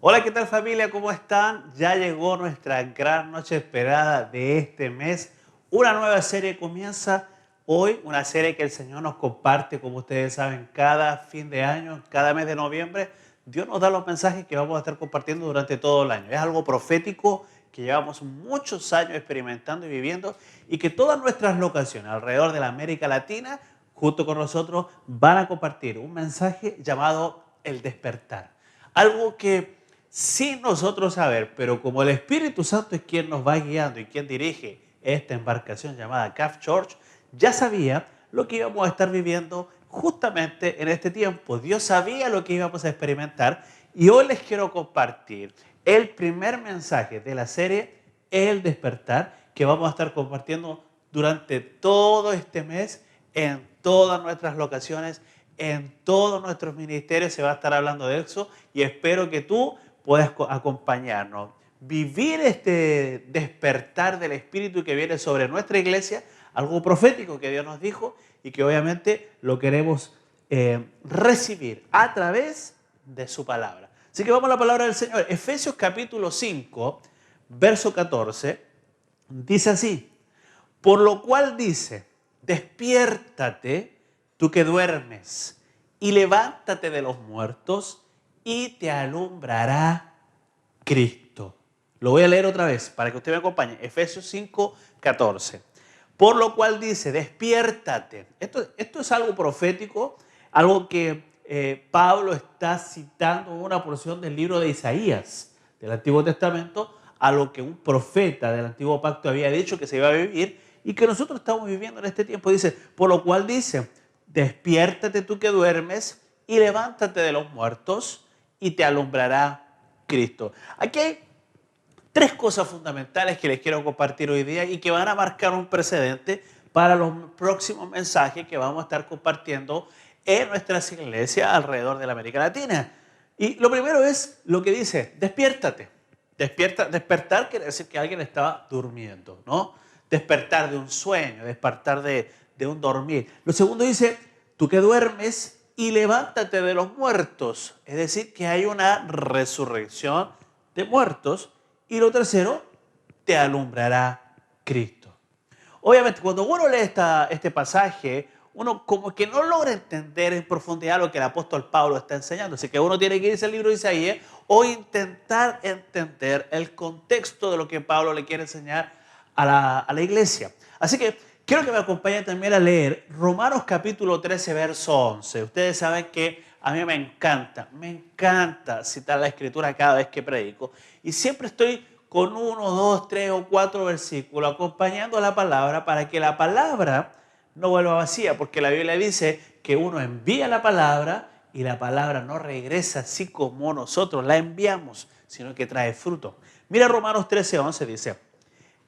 Hola, ¿qué tal familia? ¿Cómo están? Ya llegó nuestra gran noche esperada de este mes. Una nueva serie comienza hoy, una serie que el Señor nos comparte, como ustedes saben, cada fin de año, cada mes de noviembre. Dios nos da los mensajes que vamos a estar compartiendo durante todo el año. Es algo profético que llevamos muchos años experimentando y viviendo y que todas nuestras locaciones alrededor de la América Latina, junto con nosotros, van a compartir un mensaje llamado el despertar. Algo que sin nosotros saber, pero como el Espíritu Santo es quien nos va guiando y quien dirige esta embarcación llamada CAF Church, ya sabía lo que íbamos a estar viviendo justamente en este tiempo. Dios sabía lo que íbamos a experimentar y hoy les quiero compartir el primer mensaje de la serie El Despertar que vamos a estar compartiendo durante todo este mes en todas nuestras locaciones, en todos nuestros ministerios se va a estar hablando de eso y espero que tú puedas acompañarnos. Vivir este despertar del Espíritu que viene sobre nuestra iglesia, algo profético que Dios nos dijo y que obviamente lo queremos recibir a través de su palabra. Así que vamos a la palabra del Señor. Efesios capítulo 5, verso 14, dice así: por lo cual dice, despiértate tú que duermes y levántate de los muertos y te alumbrará Cristo. Lo voy a leer otra vez para que usted me acompañe. Efesios 5, 14. Por lo cual dice, despiértate. Esto es algo profético, algo que Pablo está citando en una porción del libro de Isaías, del Antiguo Testamento, a lo que un profeta del Antiguo Pacto había dicho que se iba a vivir y que nosotros estamos viviendo en este tiempo. Dice, por lo cual dice, despiértate tú que duermes y levántate de los muertos y te alumbrará Cristo. Aquí hay tres cosas fundamentales que les quiero compartir hoy día y que van a marcar un precedente para los próximos mensajes que vamos a estar compartiendo en nuestras iglesias alrededor de la América Latina. Y lo primero es lo que dice, despiértate. Despertar quiere decir que alguien estaba durmiendo, ¿no? Despertar de un sueño, despertar de un dormir. Lo segundo dice, tú que duermes y levántate de los muertos. Es decir, que hay una resurrección de muertos. Y lo tercero, te alumbrará Cristo. Obviamente, cuando uno lee este pasaje, uno como que no logra entender en profundidad lo que el apóstol Pablo está enseñando. Así que uno tiene que irse al libro de Isaías o intentar entender el contexto de lo que Pablo le quiere enseñar a la iglesia. Así que quiero que me acompañen también a leer Romanos capítulo 13, verso 11. Ustedes saben que a mí me encanta citar la escritura cada vez que predico. Y siempre estoy con 1, 2, 3 o 4 versículos acompañando la palabra para que la palabra no vuelva vacía, porque la Biblia dice que uno envía la palabra y la palabra no regresa así como nosotros la enviamos, sino que trae fruto. Mira Romanos 13, 11 dice,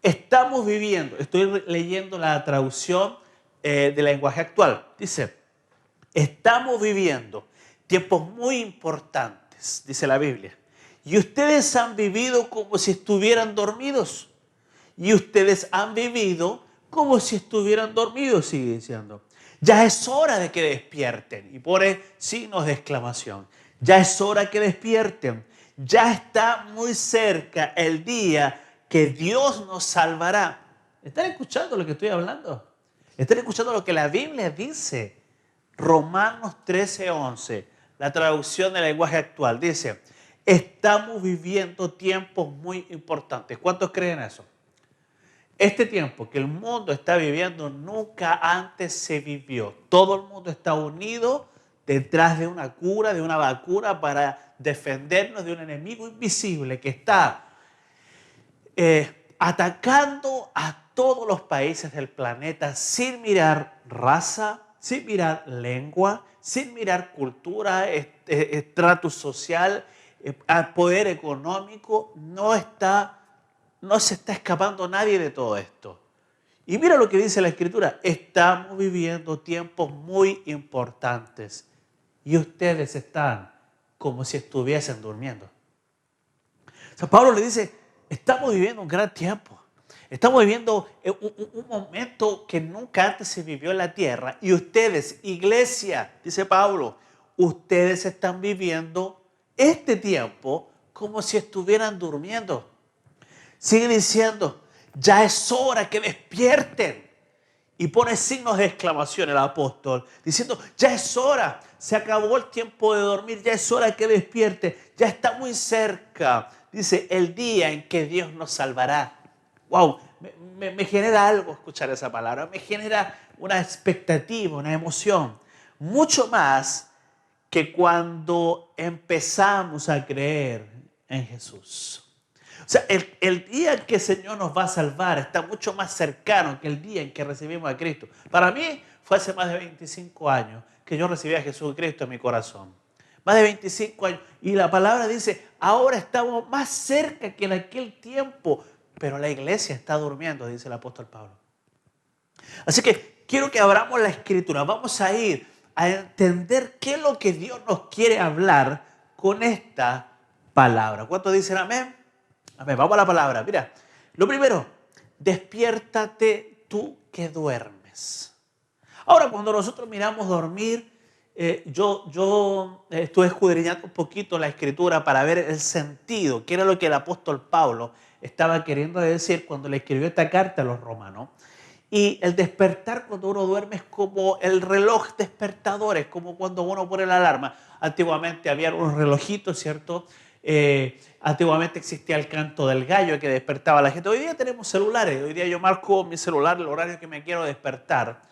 estamos viviendo, estoy leyendo la traducción del lenguaje actual, dice, estamos viviendo tiempos muy importantes, dice la Biblia. Y ustedes han vivido como si estuvieran dormidos. Y ustedes han vivido como si estuvieran dormidos, sigue diciendo. Ya es hora de que despierten. Y pone signos de exclamación. Ya es hora que despierten. Ya está muy cerca el día que Dios nos salvará. ¿Están escuchando lo que estoy hablando? ¿Están escuchando lo que la Biblia dice? Romanos 13:11, la traducción del lenguaje actual, dice, estamos viviendo tiempos muy importantes. ¿Cuántos creen eso? Este tiempo que el mundo está viviendo nunca antes se vivió. Todo el mundo está unido detrás de una cura, de una vacuna para defendernos de un enemigo invisible que está atacando a todos los países del planeta sin mirar raza, sin mirar lengua, sin mirar cultura, estrato social, poder económico. No se está escapando nadie de todo esto. Y mira lo que dice la Escritura. Estamos viviendo tiempos muy importantes y ustedes están como si estuviesen durmiendo. O sea, Pablo le dice, estamos viviendo un gran tiempo. Estamos viviendo un momento que nunca antes se vivió en la tierra. Y ustedes, iglesia, dice Pablo, ustedes están viviendo este tiempo como si estuvieran durmiendo. Sigue diciendo, ya es hora que despierten. Y pone signos de exclamación el apóstol, diciendo, ya es hora, se acabó el tiempo de dormir, ya es hora que despierte, ya está muy cerca. Dice, el día en que Dios nos salvará. Wow, me genera algo escuchar esa palabra, me genera una expectativa, una emoción. Mucho más que cuando empezamos a creer en Jesús. O sea, el día en que el Señor nos va a salvar está mucho más cercano que el día en que recibimos a Cristo. Para mí fue hace más de 25 años que yo recibí a Jesucristo en mi corazón. Más de 25 años. Y la palabra dice, ahora estamos más cerca que en aquel tiempo. Pero la iglesia está durmiendo, dice el apóstol Pablo. Así que quiero que abramos la Escritura. Vamos a ir a entender qué es lo que Dios nos quiere hablar con esta palabra. ¿Cuántos dicen amén? Amén. Vamos a la palabra. Mira, lo primero, despiértate tú que duermes. Ahora, cuando nosotros miramos dormir, yo estuve escudriñando un poquito la Escritura para ver el sentido, qué era lo que el apóstol Pablo estaba queriendo decir cuando le escribió esta carta a los romanos. Y el despertar cuando uno duerme es como el reloj despertador, es como cuando uno pone la alarma. Antiguamente había unos relojitos, ¿cierto? Antiguamente existía el canto del gallo que despertaba a la gente. Hoy día tenemos celulares. Hoy día yo marco mi celular el horario que me quiero despertar.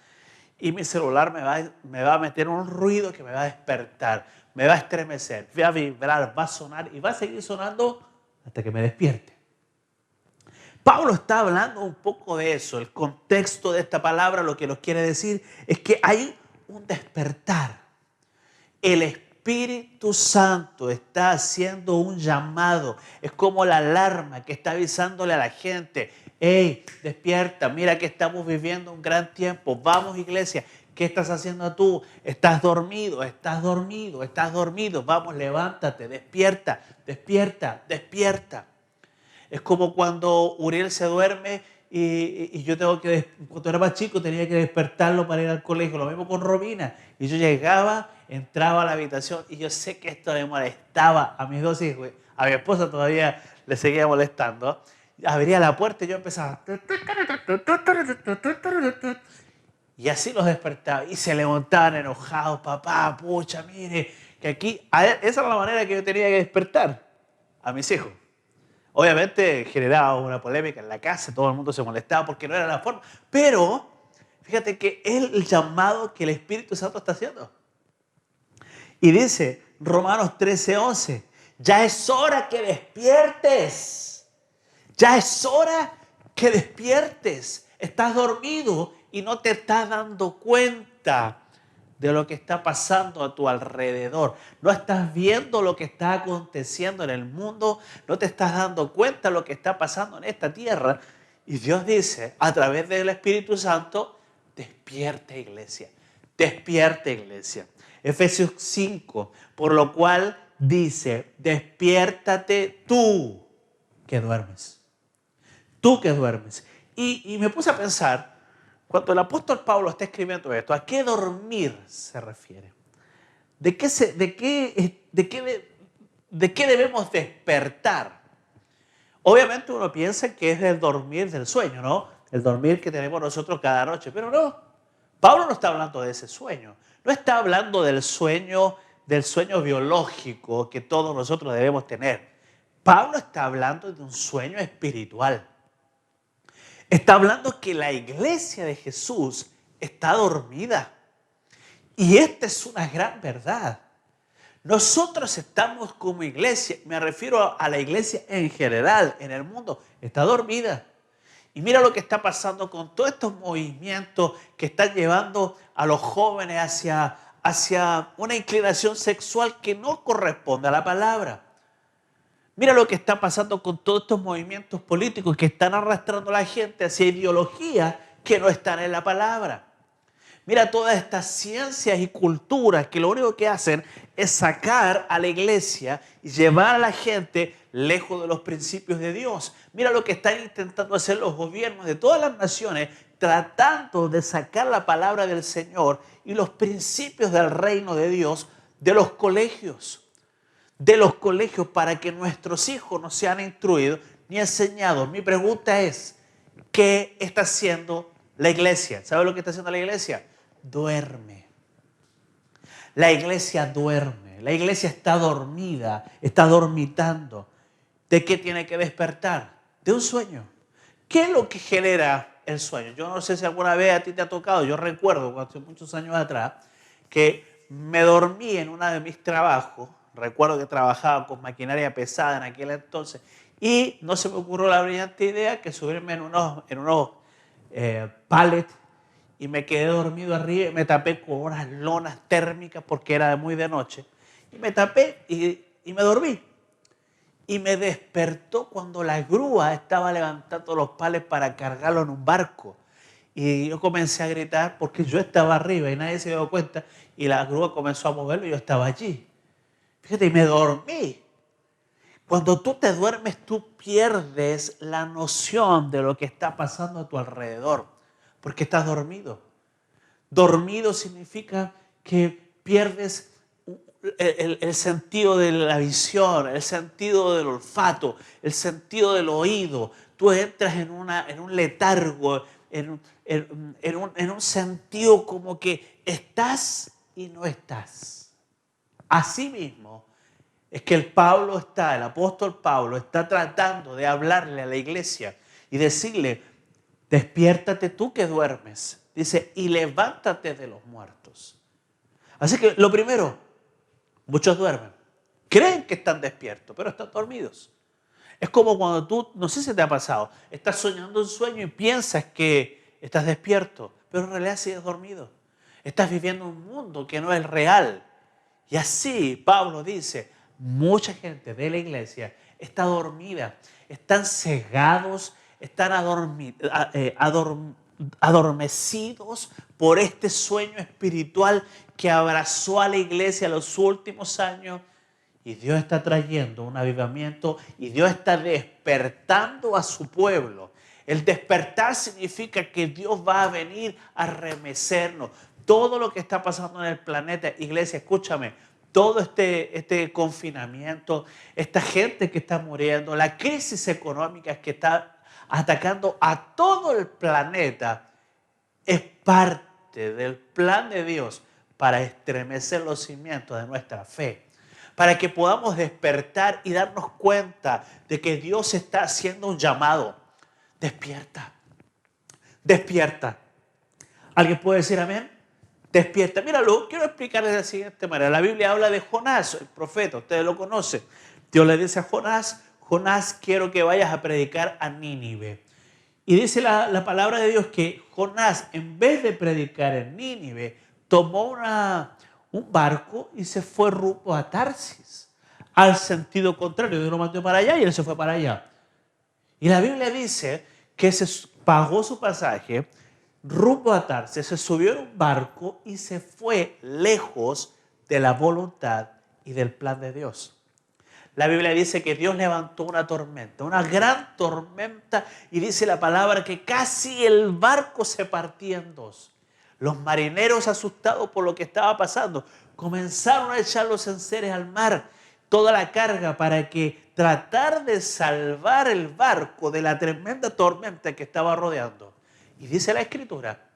Y mi celular me va a meter un ruido que me va a despertar. Me va a estremecer, va a vibrar, va a sonar y va a seguir sonando hasta que me despierte. Pablo está hablando un poco de eso. El contexto de esta palabra lo que nos quiere decir es que hay un despertar. El Espíritu Santo está haciendo un llamado. Es como la alarma que está avisándole a la gente. Hey, despierta, mira que estamos viviendo un gran tiempo. Vamos, iglesia. ¿Qué estás haciendo tú? Estás dormido, estás dormido, estás dormido. Vamos, levántate, despierta, despierta, despierta. Es como cuando Uriel se duerme y yo tengo que, cuando era más chico, tenía que despertarlo para ir al colegio. Lo mismo con Romina. Y yo llegaba, entraba a la habitación y yo sé que esto le molestaba a mis dos hijos. A mi esposa todavía le seguía molestando. Abría la puerta y yo empezaba. Y así los despertaba. Y se levantaban enojados. Papá, pucha, mire, que aquí. Esa era la manera que yo tenía que despertar a mis hijos. Obviamente generaba una polémica en la casa, todo el mundo se molestaba porque no era la forma. Pero fíjate que es el llamado que el Espíritu Santo está haciendo. Y dice Romanos 13:11, ya es hora que despiertes. Ya es hora que despiertes. Estás dormido y no te estás dando cuenta de lo que está pasando a tu alrededor. No estás viendo lo que está aconteciendo en el mundo, no te estás dando cuenta de lo que está pasando en esta tierra. Y Dios dice, a través del Espíritu Santo, despierta iglesia, despierta iglesia. Efesios 5, por lo cual dice, despiértate tú que duermes. Tú que duermes. Y me puse a pensar, cuando el apóstol Pablo está escribiendo esto, ¿a qué dormir se refiere? ¿De qué debemos despertar? Obviamente uno piensa que es del dormir del sueño, ¿no? El dormir que tenemos nosotros cada noche, pero no. Pablo no está hablando de ese sueño. No está hablando del sueño biológico que todos nosotros debemos tener. Pablo está hablando de un sueño espiritual. Está hablando que la iglesia de Jesús está dormida. Y esta es una gran verdad. Nosotros estamos como iglesia, me refiero a la iglesia en general, en el mundo, está dormida. Y mira lo que está pasando con todos estos movimientos que están llevando a los jóvenes hacia una inclinación sexual que no corresponde a la palabra. Mira lo que está pasando con todos estos movimientos políticos que están arrastrando a la gente hacia ideologías que no están en la palabra. Mira todas estas ciencias y culturas que lo único que hacen es sacar a la iglesia y llevar a la gente lejos de los principios de Dios. Mira lo que están intentando hacer los gobiernos de todas las naciones, tratando de sacar la palabra del Señor y los principios del reino de Dios de los colegios. de los colegios para que nuestros hijos no sean instruidos ni enseñados. Mi pregunta es, ¿qué está haciendo la iglesia? ¿Sabe lo que está haciendo la iglesia? Duerme. La iglesia duerme. La iglesia está dormida, está dormitando. ¿De qué tiene que despertar? De un sueño. ¿Qué es lo que genera el sueño? Yo no sé si alguna vez a ti te ha tocado. Yo recuerdo hace muchos años atrás que me dormí en uno de mis trabajos. Recuerdo que trabajaba con maquinaria pesada en aquel entonces y no se me ocurrió la brillante idea que subirme en unos pallets y me quedé dormido arriba y me tapé con unas lonas térmicas porque era muy de noche. Y me tapé y me dormí. Y me despertó cuando la grúa estaba levantando los pallets para cargarlo en un barco. Y yo comencé a gritar porque yo estaba arriba y nadie se dio cuenta. Y la grúa comenzó a moverlo y yo estaba allí. Fíjate, y me dormí. Cuando tú te duermes, tú pierdes la noción de lo que está pasando a tu alrededor. Porque estás dormido. Dormido significa que pierdes el sentido de la visión, el sentido del olfato, el sentido del oído. Tú entras en un letargo, en un sentido como que estás y no estás. Así mismo es que el apóstol Pablo está tratando de hablarle a la iglesia y decirle, despiértate tú que duermes. Dice, y levántate de los muertos. Así que lo primero, muchos duermen. Creen que están despiertos, pero están dormidos. Es como cuando tú, no sé si te ha pasado, estás soñando un sueño y piensas que estás despierto, pero en realidad sigues dormido. Estás viviendo un mundo que no es real. Y así Pablo dice, mucha gente de la iglesia está dormida, están cegados, están adormecidos por este sueño espiritual que abrazó a la iglesia en los últimos años. Y Dios está trayendo un avivamiento y Dios está despertando a su pueblo. El despertar significa que Dios va a venir a remecernos. Todo lo que está pasando en el planeta, iglesia, escúchame, todo este confinamiento, esta gente que está muriendo, la crisis económica que está atacando a todo el planeta, es parte del plan de Dios para estremecer los cimientos de nuestra fe. Para que podamos despertar y darnos cuenta de que Dios está haciendo un llamado. Despierta, despierta. ¿Alguien puede decir amén? Despierta. Míralo, quiero explicarles de la siguiente manera. La Biblia habla de Jonás, el profeta, ustedes lo conocen. Dios le dice a Jonás, Jonás, quiero que vayas a predicar a Nínive. Y dice la palabra de Dios que Jonás, en vez de predicar en Nínive, tomó un barco y se fue rumbo a Tarsis, al sentido contrario. Dios lo mandó para allá y él se fue para allá. Y la Biblia dice que se pagó su pasaje rumbo a Tarsis, se subió en un barco y se fue lejos de la voluntad y del plan de Dios. La Biblia dice que Dios levantó una tormenta, una gran tormenta, y dice la palabra que casi el barco se partía en dos. Los marineros, asustados por lo que estaba pasando, comenzaron a echar los enseres al mar, toda la carga para que tratar de salvar el barco de la tremenda tormenta que estaba rodeando. Y dice la Escritura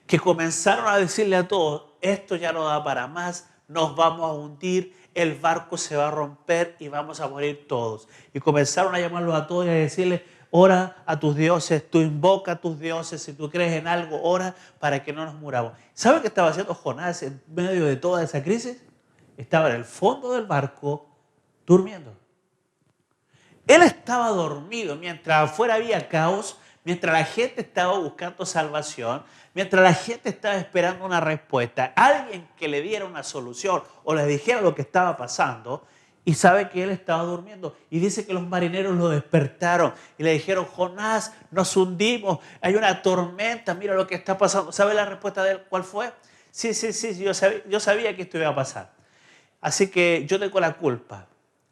que comenzaron a decirle a todos, esto ya no da para más, nos vamos a hundir, el barco se va a romper y vamos a morir todos. Y comenzaron a llamarlos a todos y a decirles, ora a tus dioses, tú invoca a tus dioses, si tú crees en algo, ora para que no nos muramos. ¿Saben qué estaba haciendo Jonás en medio de toda esa crisis? Estaba en el fondo del barco durmiendo. Él estaba dormido mientras afuera había caos, mientras la gente estaba buscando salvación, mientras la gente estaba esperando una respuesta, alguien que le diera una solución o le dijera lo que estaba pasando, y sabe que él estaba durmiendo. Y dice que los marineros lo despertaron y le dijeron, Jonás, nos hundimos, hay una tormenta, mira lo que está pasando. ¿Sabe la respuesta de él cuál fue? Sí, yo sabía que esto iba a pasar. Así que yo tengo la culpa.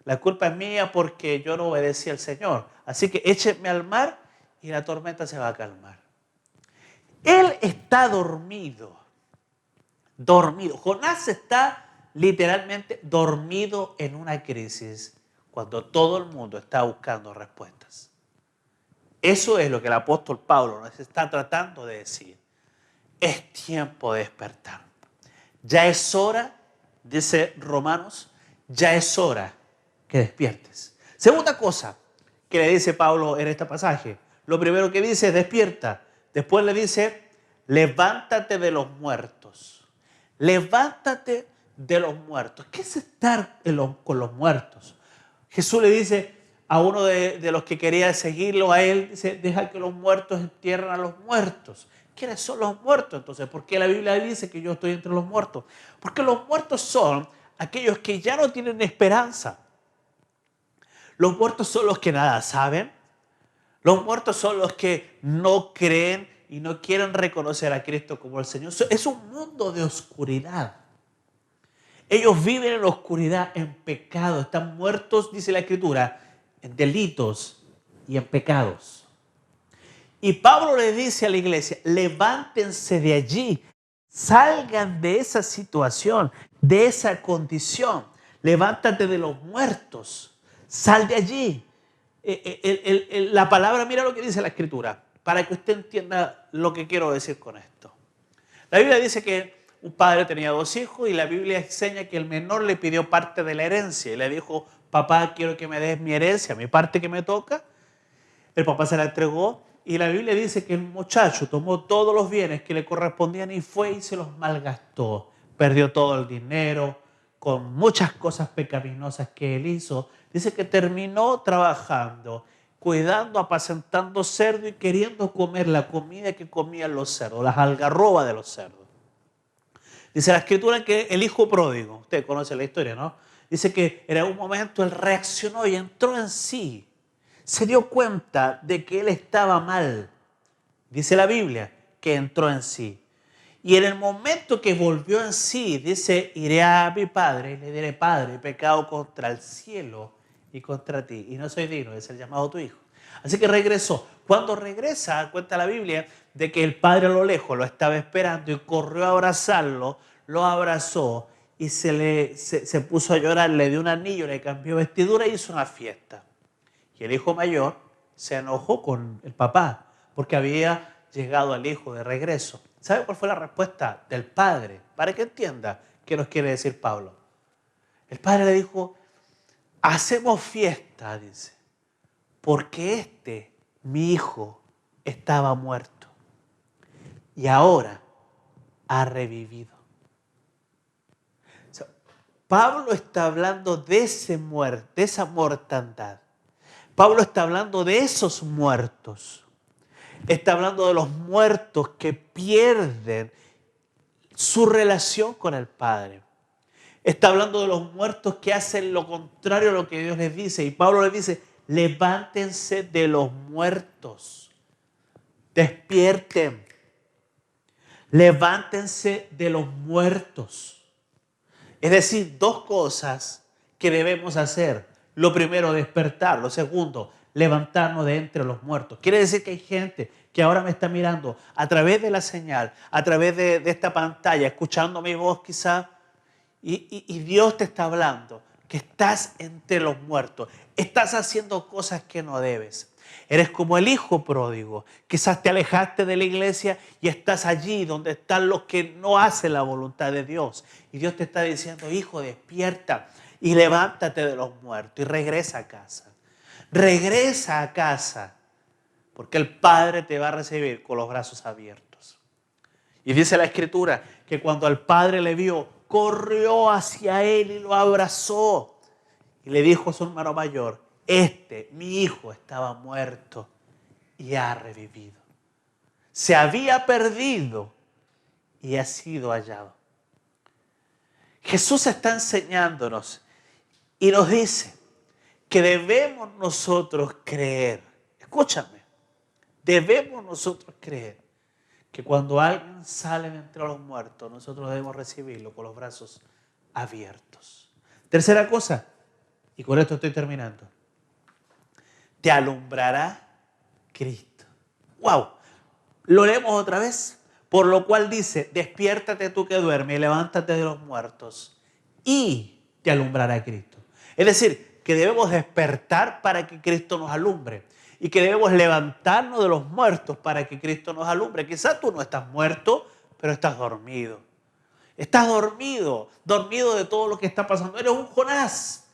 La culpa es mía porque yo no obedecí al Señor. Así que échenme al mar y la tormenta se va a calmar. Él está dormido. Dormido. Jonás está literalmente dormido en una crisis cuando todo el mundo está buscando respuestas. Eso es lo que el apóstol Pablo nos está tratando de decir. Es tiempo de despertar. Ya es hora, dice Romanos, ya es hora que despiertes. Segunda cosa que le dice Pablo en este pasaje. Lo primero que dice es despierta. Después le dice, levántate de los muertos. Levántate de los muertos. ¿Qué es estar con los muertos? Jesús le dice a uno de los que quería seguirlo a él, dice, deja que los muertos entierren a los muertos. ¿Quiénes son los muertos entonces? ¿Por qué la Biblia dice que yo estoy entre los muertos? Porque los muertos son aquellos que ya no tienen esperanza. Los muertos son los que nada saben. Los muertos son los que no creen y no quieren reconocer a Cristo como el Señor. Es un mundo de oscuridad. Ellos viven en la oscuridad, en pecado. Están muertos, dice la Escritura, en delitos y en pecados. Y Pablo le dice a la iglesia, levántense de allí, salgan de esa situación, de esa condición. Levántate de los muertos, sal de allí. La palabra, mira lo que dice la Escritura, para que usted entienda lo que quiero decir con esto. La Biblia dice que un padre tenía 2 hijos y la Biblia enseña que el menor le pidió parte de la herencia y le dijo, papá, quiero que me des mi herencia, mi parte que me toca. El papá se la entregó y la Biblia dice que el muchacho tomó todos los bienes que le correspondían y fue y se los malgastó. Perdió todo el dinero con muchas cosas pecaminosas que él hizo. Dice que terminó trabajando, cuidando, apacentando cerdo y queriendo comer la comida que comían los cerdos, las algarrobas de los cerdos. Dice la Escritura que el hijo pródigo, usted conoce la historia, ¿no? Dice que en algún momento él reaccionó y entró en sí. Se dio cuenta de que él estaba mal. Dice la Biblia que entró en sí. Y en el momento que volvió en sí, dice, iré a mi padre y le diré, Padre, he pecado contra el cielo y contra ti. Y no soy digno de ser llamado tu hijo. Así que regresó. Cuando regresa, cuenta la Biblia, de que el padre a lo lejos lo estaba esperando y corrió a abrazarlo, lo abrazó y se puso a llorar, le dio un anillo, le cambió vestidura y hizo una fiesta. Y el hijo mayor se enojó con el papá porque había llegado al hijo de regreso. ¿Sabe cuál fue la respuesta del padre? Para que entienda qué nos quiere decir Pablo. El padre le dijo, hacemos fiesta, dice, porque mi hijo, estaba muerto y ahora ha revivido. O sea, Pablo está hablando de esa mortandad. Pablo está hablando de esos muertos. Está hablando de los muertos que pierden su relación con el Padre. Está hablando de los muertos que hacen lo contrario a lo que Dios les dice. Y Pablo les dice, levántense de los muertos. Despierten. Levántense de los muertos. Es decir, 2 cosas que debemos hacer. Lo primero, despertar. Lo segundo, levantarnos de entre los muertos. Quiere decir que hay gente que ahora me está mirando a través de la señal, a través de esta pantalla, escuchando mi voz quizá, y Dios te está hablando que estás entre los muertos. Estás haciendo cosas que no debes. Eres como el hijo pródigo. Quizás te alejaste de la iglesia y estás allí donde están los que no hacen la voluntad de Dios. Y Dios te está diciendo, hijo, despierta y levántate de los muertos y regresa a casa. Regresa a casa porque el Padre te va a recibir con los brazos abiertos. Y dice la Escritura que cuando al Padre le vio, corrió hacia él y lo abrazó. Y le dijo a su hermano mayor, mi hijo, estaba muerto y ha revivido. Se había perdido y ha sido hallado. Jesús está enseñándonos y nos dice que debemos nosotros creer. Escúchame, debemos nosotros creer que cuando alguien sale de entre los muertos, nosotros debemos recibirlo con los brazos abiertos. Tercera cosa, y con esto estoy terminando. Te alumbrará Cristo. ¡Wow! Lo leemos otra vez. Por lo cual dice, despiértate tú que duermes y levántate de los muertos y te alumbrará Cristo. Es decir, que debemos despertar para que Cristo nos alumbre y que debemos levantarnos de los muertos para que Cristo nos alumbre. Quizás tú no estás muerto, pero estás dormido. Estás dormido de todo lo que está pasando. Eres un Jonás,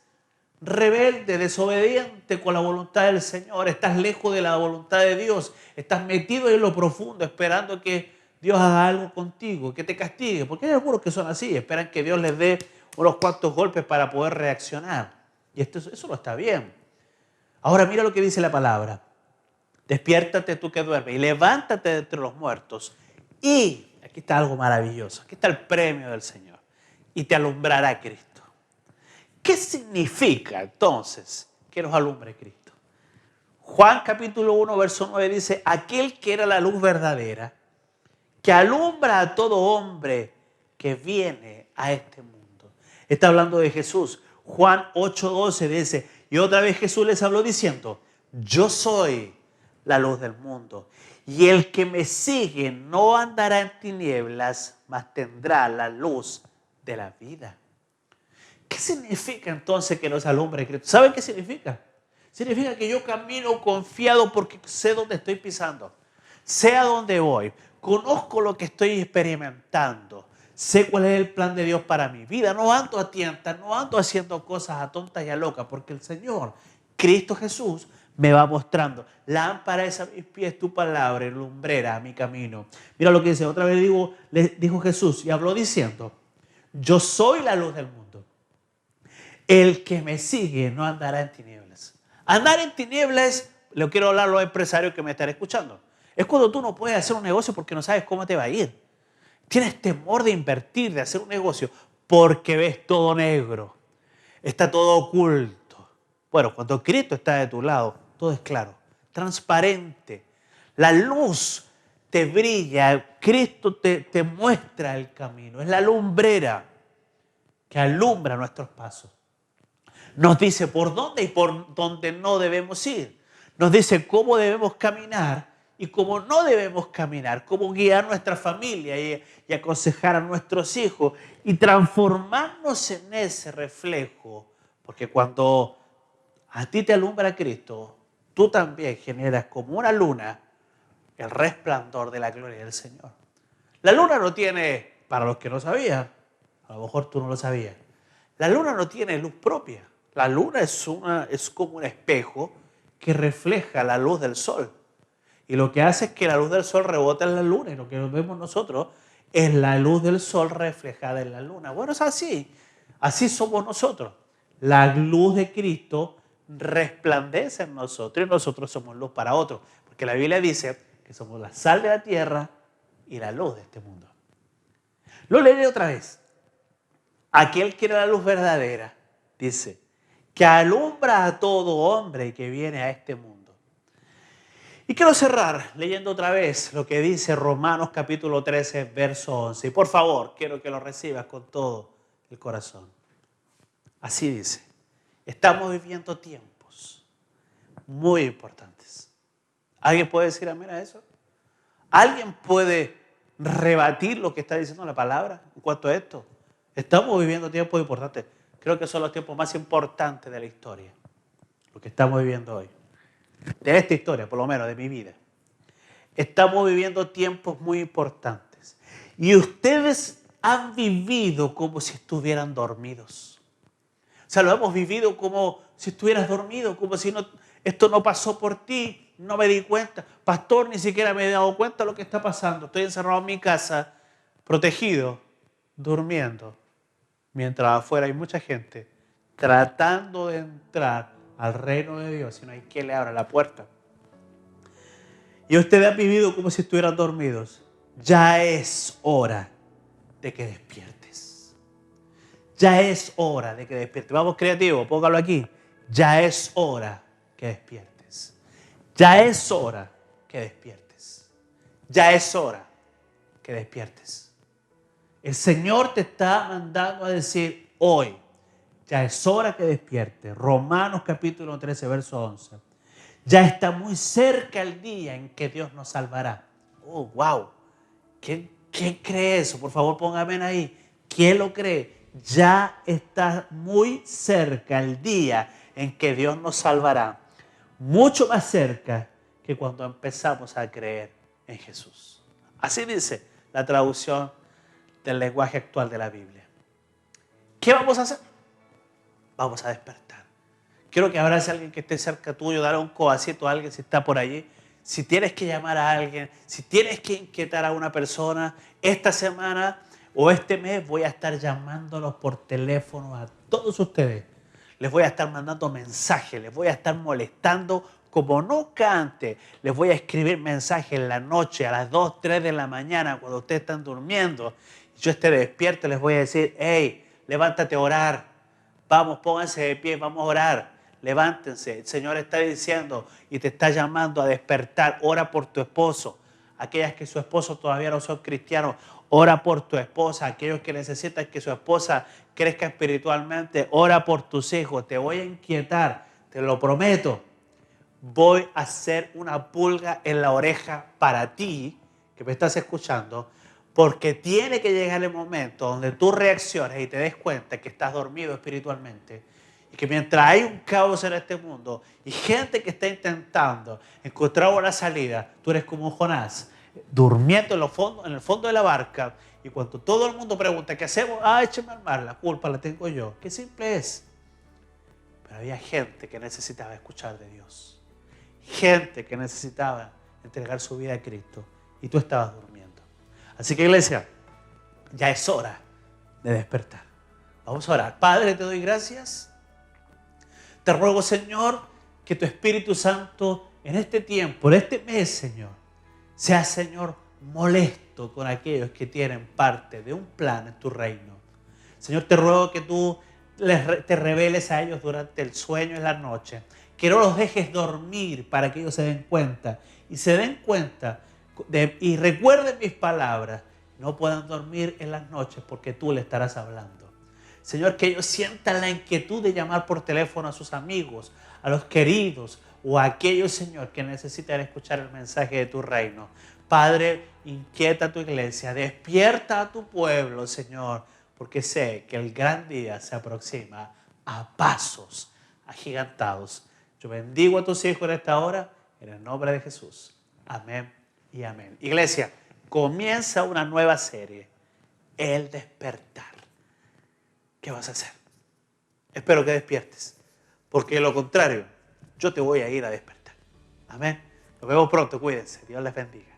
rebelde, desobediente con la voluntad del Señor. Estás lejos de la voluntad de Dios. Estás metido en lo profundo esperando que Dios haga algo contigo, que te castigue. Porque hay algunos que son así, esperan que Dios les dé unos cuantos golpes para poder reaccionar. Y eso no está bien. Ahora mira lo que dice la palabra. Despiértate tú que duermes y levántate de entre los muertos. Y aquí está algo maravilloso. Aquí está el premio del Señor. Y te alumbrará Cristo. ¿Qué significa entonces que nos alumbre Cristo? Juan capítulo 1, verso 9 dice, aquel que era la luz verdadera, que alumbra a todo hombre que viene a este mundo. Está hablando de Jesús. Juan 8:12 dice, y otra vez Jesús les habló diciendo, yo soy la luz del mundo, y el que me sigue no andará en tinieblas, mas tendrá la luz de la vida. ¿Qué significa entonces que nos alumbre Cristo? ¿Saben qué significa? Significa que yo camino confiado porque sé dónde estoy pisando, sé a dónde voy, conozco lo que estoy experimentando, sé cuál es el plan de Dios para mi vida. No ando a tientas, no ando haciendo cosas a tontas y a locas, porque el Señor, Cristo Jesús, me va mostrando. Lámpara es a mis pies tu palabra y lumbrera a mi camino. Mira lo que dice, otra vez le dijo Jesús y habló diciendo, yo soy la luz del mundo. El que me sigue no andará en tinieblas. Andar en tinieblas, le quiero hablar a los empresarios que me están escuchando. Es cuando tú no puedes hacer un negocio porque no sabes cómo te va a ir. Tienes temor de invertir, de hacer un negocio, porque ves todo negro. Está todo oculto. Bueno, cuando Cristo está de tu lado, todo es claro, transparente. La luz te brilla, Cristo te muestra el camino. Es la lumbrera que alumbra nuestros pasos. Nos dice por dónde y por dónde no debemos ir. Nos dice cómo debemos caminar y cómo no debemos caminar, cómo guiar nuestra familia y aconsejar a nuestros hijos y transformarnos en ese reflejo. Porque cuando a ti te alumbra Cristo, tú también generas como una luna el resplandor de la gloria del Señor. La luna no tiene, para los que no sabían, a lo mejor tú no lo sabías, la luna no tiene luz propia. La luna es como un espejo que refleja la luz del sol. Y lo que hace es que la luz del sol rebota en la luna y lo que vemos nosotros es la luz del sol reflejada en la luna. Bueno, es así. Así somos nosotros. La luz de Cristo resplandece en nosotros y nosotros somos luz para otros. Porque la Biblia dice que somos la sal de la tierra y la luz de este mundo. Lo leeré otra vez. Aquel que era la luz verdadera, dice, que alumbra a todo hombre que viene a este mundo. Y quiero cerrar leyendo otra vez lo que dice Romanos capítulo 13, verso 11. Y por favor, quiero que lo recibas con todo el corazón. Así dice, estamos viviendo tiempos muy importantes. ¿Alguien puede decir amén a eso? ¿Alguien puede rebatir lo que está diciendo la palabra en cuanto a esto? Estamos viviendo tiempos importantes. Creo que son los tiempos más importantes de la historia. Lo que estamos viviendo hoy. De esta historia, por lo menos, de mi vida. Estamos viviendo tiempos muy importantes. Y ustedes han vivido como si estuvieran dormidos. O sea, lo hemos vivido como si estuvieras dormido, como si esto no pasó por ti, no me di cuenta. Pastor, ni siquiera me he dado cuenta de lo que está pasando. Estoy encerrado en mi casa, protegido, durmiendo. Mientras afuera hay mucha gente tratando de entrar al reino de Dios y no hay quien le abra la puerta. Y ustedes han vivido como si estuvieran dormidos. Ya es hora de que despiertes. Ya es hora de que despiertes. Vamos, creativo, póngalo aquí. Ya es hora que despiertes. Ya es hora que despiertes. Ya es hora que despiertes. El Señor te está mandando a decir hoy, ya es hora que despiertes. Romanos capítulo 13, verso 11. Ya está muy cerca el día en que Dios nos salvará. Oh, wow. ¿Quién cree eso? Por favor, póngame ahí. ¿Quién lo cree? Ya está muy cerca el día en que Dios nos salvará. Mucho más cerca que cuando empezamos a creer en Jesús. Así dice la traducción del lenguaje actual de la Biblia. ¿Qué vamos a hacer? Vamos a despertar. Quiero que abrace a alguien que esté cerca tuyo, darle un codacito a alguien si está por allí. Si tienes que llamar a alguien, si tienes que inquietar a una persona, esta semana o este mes voy a estar llamándolos por teléfono a todos ustedes. Les voy a estar mandando mensajes, les voy a estar molestando como nunca antes. Les voy a escribir mensajes en la noche, a las 2, 3 de la mañana, cuando ustedes están durmiendo. Yo esté despierto, les voy a decir, hey, levántate a orar. Vamos, pónganse de pie, vamos a orar. Levántense. El Señor está diciendo y te está llamando a despertar. Ora por tu esposo. Aquellas que su esposo todavía no son cristianos, ora por tu esposa. Aquellos que necesitan que su esposa crezca espiritualmente, ora por tus hijos. Te voy a inquietar, te lo prometo. Voy a hacer una pulga en la oreja para ti, que me estás escuchando, porque tiene que llegar el momento donde tú reacciones y te des cuenta que estás dormido espiritualmente. Y que mientras hay un caos en este mundo y gente que está intentando encontrar una salida, tú eres como un Jonás, durmiendo en el fondo de la barca. Y cuando todo el mundo pregunta, ¿qué hacemos? Écheme al mar, la culpa la tengo yo. Qué simple es. Pero había gente que necesitaba escuchar de Dios. Gente que necesitaba entregar su vida a Cristo. Y tú estabas durmiendo. Así que, iglesia, ya es hora de despertar. Vamos a orar. Padre, te doy gracias. Te ruego, Señor, que tu Espíritu Santo en este tiempo, en este mes, Señor, sea, Señor, molesto con aquellos que tienen parte de un plan en tu reino. Señor, te ruego que tú te reveles a ellos durante el sueño en la noche. Que no los dejes dormir para que ellos se den cuenta. Y se den cuenta y recuerden mis palabras. No puedan dormir en las noches porque tú le estarás hablando. Señor, que ellos sientan la inquietud de llamar por teléfono a sus amigos, a los queridos o a aquellos, Señor, que necesitan escuchar el mensaje de tu reino. Padre, inquieta a tu iglesia, despierta a tu pueblo, Señor, porque sé que el gran día se aproxima a pasos agigantados. Yo bendigo a tus hijos en esta hora, en el nombre de Jesús. Amén y amén. Iglesia, comienza una nueva serie, El Despertar. ¿Qué vas a hacer? Espero que despiertes, porque de lo contrario, yo te voy a ir a despertar. Amén. Nos vemos pronto, cuídense. Dios les bendiga.